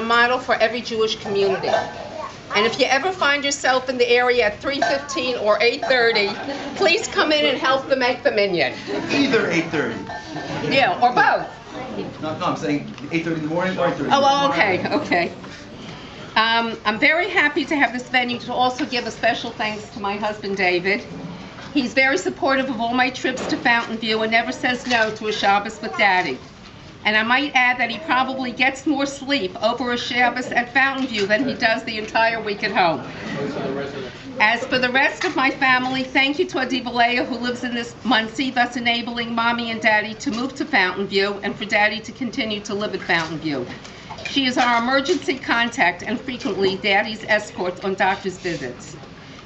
model for every Jewish community. And if you ever find yourself in the area at 3:15 or 8:30, please come in and help them make the minyan. Either 8:30. Yeah, or both. No, I'm saying 8:30 in the morning or 8:30. Oh, okay. I'm very happy to have this venue to also give a special thanks to my husband, David. He's very supportive of all my trips to Fountain View and never says no to a Shabbos with Daddy. And I might add that he probably gets more sleep over a Shabbos at Fountain View than he does the entire week at home. As for the rest of my family, thank you to Adiva Leah, who lives in this Muncie, thus enabling Mommy and Daddy to move to Fountain View and for Daddy to continue to live at Fountain View. She is our emergency contact and frequently Daddy's escort on doctor's visits.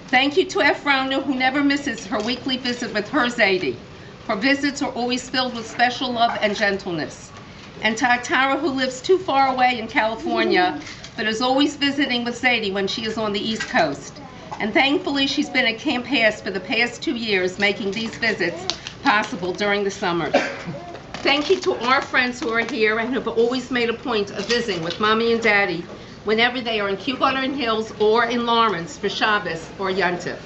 Thank you to Efrona, who never misses her weekly visit with her Zadie. Her visits are always filled with special love and gentleness. And to Atara, who lives too far away in California, but is always visiting with Zadie when she is on the East Coast. And thankfully, she's been at Camp Pass for the past 2 years, making these visits possible during the summers. Thank you to our friends who are here and have always made a point of visiting with Mommy and Daddy whenever they are in Kew Gardner Hills or in Lawrence for Shabbos or Yontif.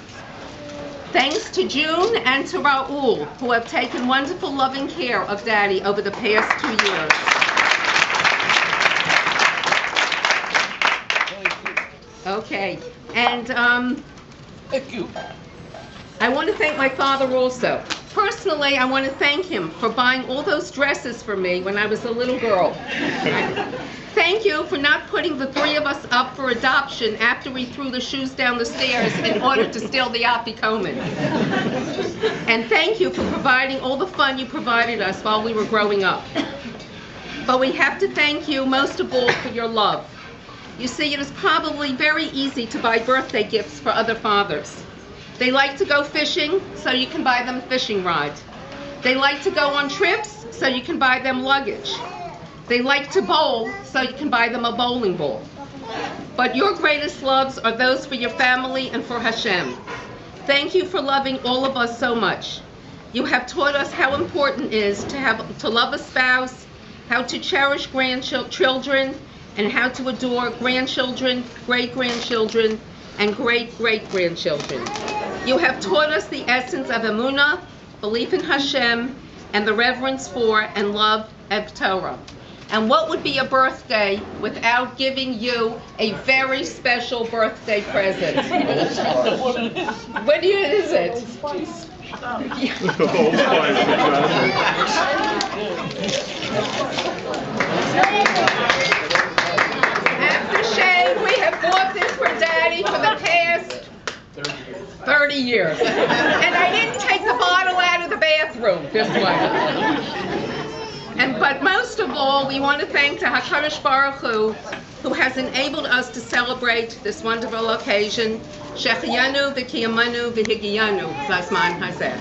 Thanks to June and to Raul, who have taken wonderful loving care of Daddy over the past 2 years. Okay, and Thank you. I want to thank my father also. Personally, I want to thank him for buying all those dresses for me when I was a little girl. Thank you for not putting the 3 of us up for adoption after we threw the shoes down the stairs in order to steal the afikoman. And thank you for providing all the fun you provided us while we were growing up. But we have to thank you most of all for your love. You see, it is probably very easy to buy birthday gifts for other fathers. They like to go fishing, so you can buy them a fishing rod. They like to go on trips, so you can buy them luggage. They like to bowl, so you can buy them a bowling ball. But your greatest loves are those for your family and for Hashem. Thank you for loving all of us so much. You have taught us how important it is to love a spouse, how to cherish grandchildren, and how to adore grandchildren, great-grandchildren, and great-great-grandchildren. You have taught us the essence of emunah, belief in Hashem, and the reverence for and love of Torah. And what would be a birthday without giving you a very special birthday present? What year is it? Aftershave, we have bought this for Daddy for the past 30 years. And I didn't take the bottle out of the bathroom, this one. But most of all, we want to thank the HaKadosh Baruch who has enabled us to celebrate this wonderful occasion. Shechiyanu v'kiyamanu v'higiyanu, Lazman Hazeh.